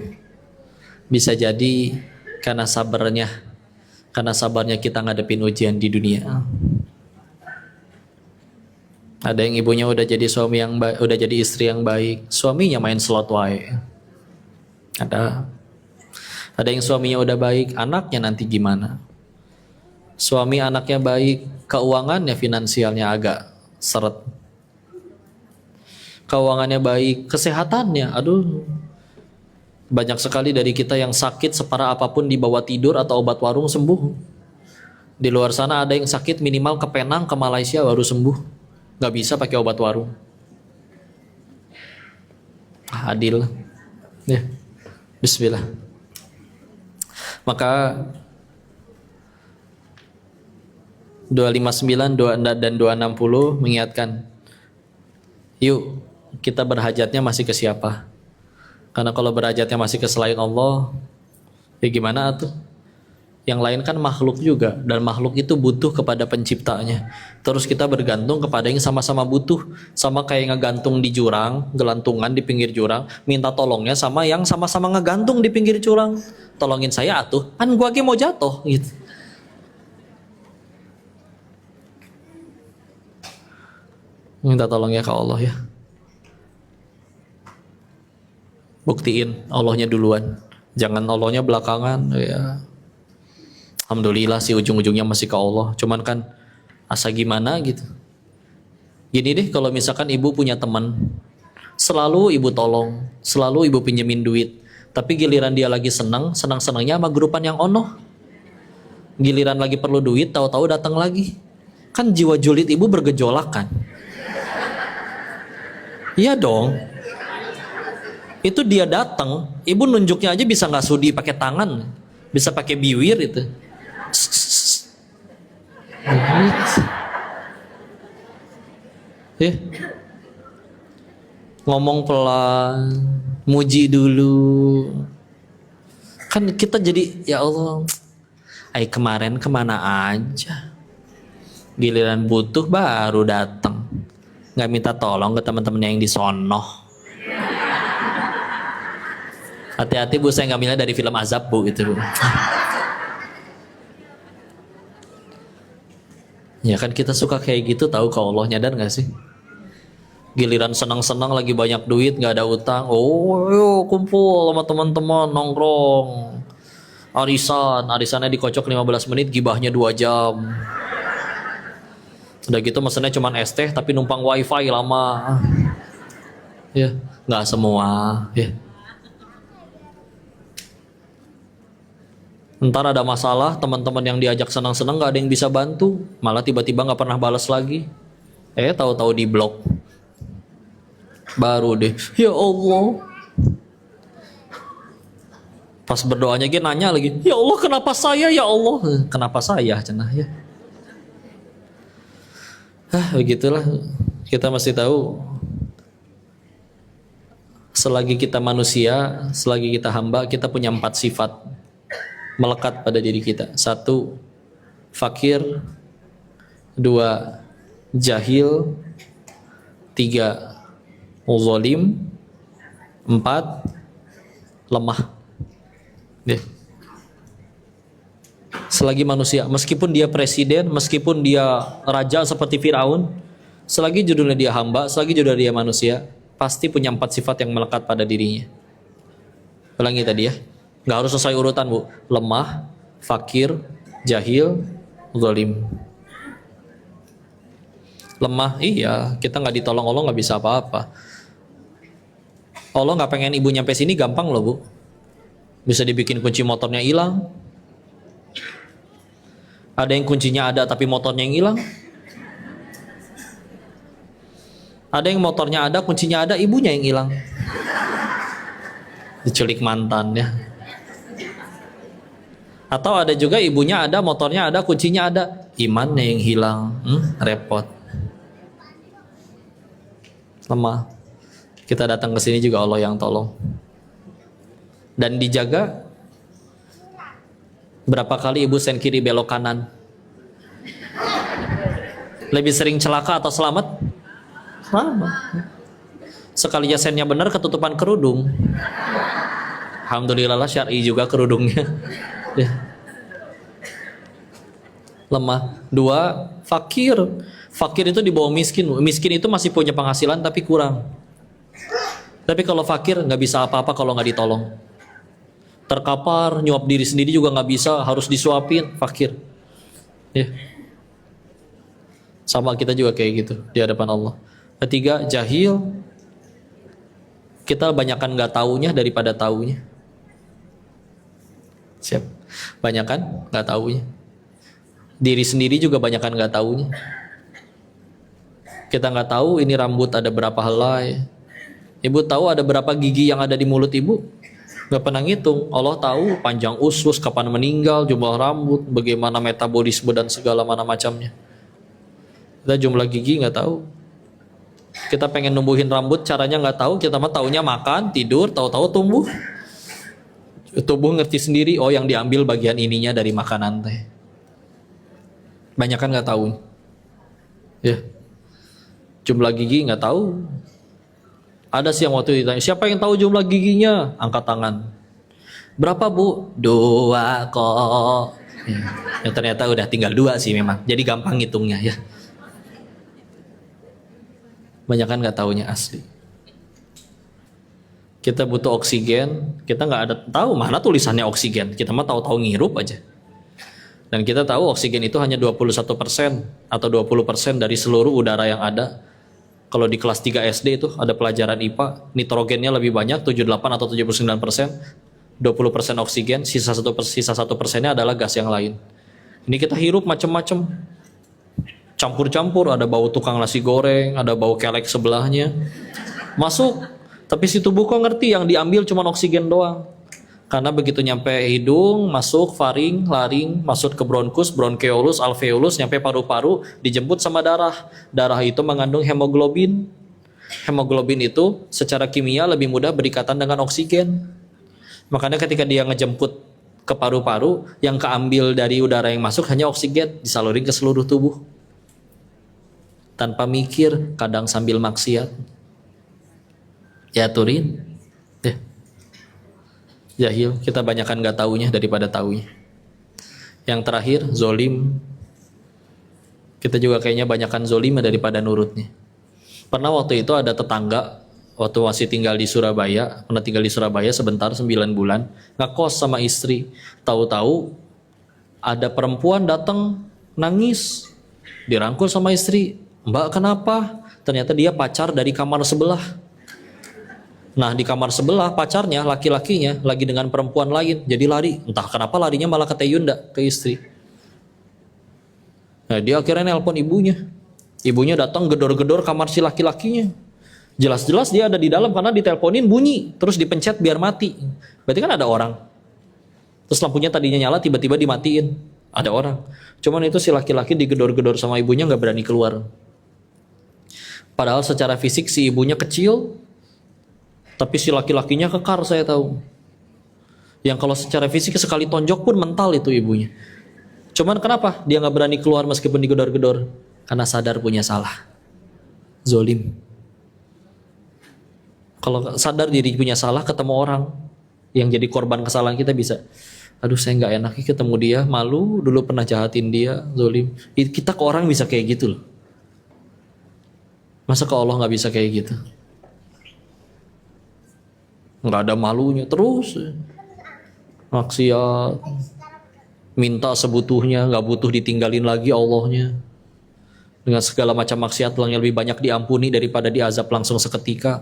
Bisa jadi karena sabarnya. Karena sabarnya kita ngadepin ujian di dunia. Ada yang ibunya udah jadi suami yang baik, udah jadi istri yang baik, suaminya main slot wae. Ada yang suaminya udah baik, anaknya nanti gimana? Suami anaknya baik, keuangannya finansialnya agak seret. Keuangannya baik, kesehatannya, aduh. Banyak sekali dari kita yang sakit separah apapun dibawa tidur atau obat warung sembuh. Di luar sana ada yang sakit minimal ke Penang, ke Malaysia baru sembuh. Gak bisa pakai obat warung. Adil. Ya. Bismillah. Maka 259 dan 260 mengingatkan, yuk kita berhajatnya masih ke siapa? Karena kalau berhajatnya masih ke selain Allah, ya gimana tuh? Yang lain kan makhluk juga, dan makhluk itu butuh kepada penciptanya. Terus kita bergantung kepada yang sama-sama butuh, sama kayak ngegantung di jurang, gelantungan di pinggir jurang, minta tolongnya sama yang sama-sama ngegantung di pinggir jurang. Tolongin saya atuh, kan gua lagi mau jatuh gitu. Minta tolongnya ke Allah ya. Buktiin Allahnya duluan, jangan Allahnya belakangan ya. Alhamdulillah sih ujung-ujungnya masih ke Allah. Cuman kan asa gimana gitu. Gini deh, kalau misalkan ibu punya teman, selalu ibu tolong, selalu ibu pinjemin duit. Tapi giliran dia lagi senang-senangnya sama grupan yang ono. Giliran lagi perlu duit, tahu-tahu datang lagi. Kan jiwa julid ibu bergejolak kan. Iya dong. Itu dia datang, ibu nunjuknya aja bisa nggak sudi pakai tangan, bisa pakai biwir itu. Ngomong pelan, muji dulu. Kan kita jadi ya Allah, kemarin kemana aja? Giliran butuh baru datang, nggak minta tolong ke teman-temannya yang di sono. Hati-hati bu, saya ngambilnya dari film azab bu itu bu. Ya kan kita suka kayak gitu, tahu kalau Allah, nyadar nggak sih? Giliran senang-senang lagi banyak duit, nggak ada utang, oh yuk kumpul sama teman-teman nongkrong, arisannya dikocok 15 menit, gibahnya 2 jam. Udah gitu mesennya cuma es teh tapi numpang wifi lama. Ya nggak semua ya. Ntar ada masalah, teman-teman yang diajak senang-senang nggak ada yang bisa bantu, malah tiba-tiba nggak pernah balas lagi. Tahu-tahu di blok. Baru deh, ya Allah. Pas berdoanya dia nanya lagi, ya Allah kenapa saya ya Allah? Kenapa saya cenah ya? Begitulah. Kita mesti tahu, selagi kita manusia, selagi kita hamba, kita punya 4 sifat melekat pada diri kita. 1, fakir. 2, jahil. 3, zalim. 4, lemah. Selagi manusia, meskipun dia presiden, meskipun dia raja seperti Firaun, selagi judulnya dia hamba, selagi judulnya dia manusia, pasti punya 4 sifat yang melekat pada dirinya. Ulangi tadi ya, nggak harus sesuai urutan bu. Lemah, fakir, jahil, zalim. Lemah, iya, kita nggak ditolong Allah nggak bisa apa-apa. Allah nggak pengen ibu nyampe sini gampang loh bu. Bisa dibikin kunci motornya hilang. Ada yang kuncinya ada tapi motornya yang hilang. Ada yang motornya ada, kuncinya ada, ibunya yang hilang. Diculik mantan ya. Atau ada juga ibunya ada, motornya ada, kuncinya ada, imannya yang hilang. Repot. Lemah. Kita datang ke sini juga Allah yang tolong. Dan dijaga. Berapa kali ibu sen kiri belok kanan? Lebih sering celaka atau selamat? Selamat. Sekali sennya benar ketutupan kerudung. Alhamdulillah lah syar'i juga kerudungnya. Lemah. 2, fakir. Fakir itu di bawah miskin. Miskin itu masih punya penghasilan tapi kurang. Tapi kalau fakir nggak bisa apa-apa kalau nggak ditolong. Terkapar, nyuap diri sendiri juga nggak bisa, harus disuapin, fakir. Ya. Sama kita juga kayak gitu di hadapan Allah. 3, jahil. Kita banyakan nggak taunya daripada taunya. Siap. Banyakan nggak taunya. Diri sendiri juga banyakan nggak taunya. Kita nggak tahu ini rambut ada berapa helai. Ibu tahu ada berapa gigi yang ada di mulut ibu? Gak pernah ngitung. Allah tahu panjang usus, kapan meninggal, jumlah rambut, bagaimana metabolisme dan segala mana macamnya. Kita jumlah gigi nggak tahu. Kita pengen numbuhin rambut, caranya nggak tahu. Kita mah taunya makan, tidur, tahu-tahu tumbuh. Tubuh ngerti sendiri, oh yang diambil bagian ininya dari makanan teh. Banyak kan nggak tahu. Ya. Jumlah gigi nggak tahu. Ada sih yang waktu ditanya, siapa yang tahu jumlah giginya? Angkat tangan. Berapa bu? 2 kok. Ya, ternyata udah tinggal 2 sih memang. Jadi gampang ngitungnya ya. Banyak kan nggak taunya asli. Kita butuh oksigen, kita nggak ada tahu mana tulisannya oksigen. Kita mah tahu-tahu ngirup aja. Dan kita tahu oksigen itu hanya 21% atau 20% dari seluruh udara yang ada. Kalau di kelas 3 SD itu ada pelajaran IPA, nitrogennya lebih banyak 78 atau 79%, 20% oksigen, sisa 1%-nya adalah gas yang lain. Ini kita hirup macam-macam. Campur-campur, ada bau tukang nasi goreng, ada bau kelek sebelahnya. Masuk, tapi si tubuh kok ngerti yang diambil cuma oksigen doang. Karena begitu nyampe hidung, masuk faring, laring, masuk ke bronkus, bronkeolus, alveolus, nyampe paru-paru, dijemput sama darah. Darah itu mengandung hemoglobin. Hemoglobin itu secara kimia lebih mudah berikatan dengan oksigen. Makanya ketika dia ngejemput ke paru-paru, yang keambil dari udara yang masuk hanya oksigen, disalurin ke seluruh tubuh. Tanpa mikir, kadang sambil maksiat. Ya turin. Jahil, kita banyakkan gak taunya daripada taunya. Yang terakhir, zolim. Kita juga kayaknya banyakkan zolim daripada nurutnya. Pernah waktu itu ada tetangga, waktu masih tinggal di Surabaya, pernah tinggal di Surabaya sebentar 9 bulan, ngekos sama istri. Tahu-tahu ada perempuan datang nangis, dirangkul sama istri. Mbak kenapa? Ternyata dia pacar dari kamar sebelah. Nah di kamar sebelah pacarnya, laki-lakinya lagi dengan perempuan lain, jadi lari. Entah kenapa larinya malah ke Teyunda, ke istri. Nah dia akhirnya nelpon ibunya. Ibunya datang gedor-gedor kamar si laki-lakinya. Jelas-jelas dia ada di dalam karena diteleponin bunyi, terus dipencet biar mati. Berarti kan ada orang. Terus lampunya tadinya nyala, tiba-tiba dimatiin. Ada orang. Cuman itu si laki-laki digedor-gedor sama ibunya, nggak berani keluar. Padahal secara fisik si ibunya kecil, tapi si laki-lakinya kekar, saya tahu. Yang kalau secara fisik sekali tonjok pun mental itu ibunya. Cuman kenapa dia nggak berani keluar meskipun digedor-gedor? Karena sadar punya salah. Zolim. Kalau sadar diri punya salah, ketemu orang yang jadi korban kesalahan kita bisa, aduh saya nggak enak ketemu dia, malu, dulu pernah jahatin dia, zolim. Kita ke orang bisa kayak gitu loh. Masa ke Allah nggak bisa kayak gitu? Nggak ada malunya, terus maksiat, minta sebutuhnya, nggak butuh ditinggalin lagi Allahnya. Dengan segala macam maksiat yang lebih banyak diampuni daripada diazab langsung seketika.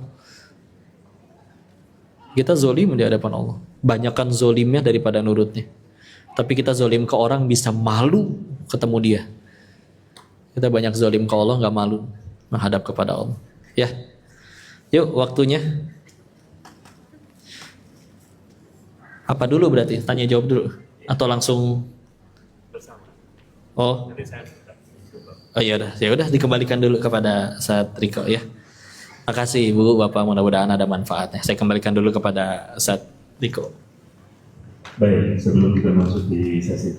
Kita zolim di hadapan Allah. Banyakkan zolimnya daripada nurutnya. Tapi kita zolim ke orang bisa malu ketemu dia. Kita banyak zolim ke Allah nggak malu menghadap kepada Allah. Ya, yuk waktunya. Apa dulu berarti? Tanya jawab dulu atau langsung bersama? Oh. Oh ya udah dikembalikan dulu kepada Ustaz Riko ya. Makasih Ibu, Bapak, mudah-mudahan ada manfaatnya. Saya kembalikan dulu kepada Ustaz Riko. Baik, sebelum kita masuk di sesi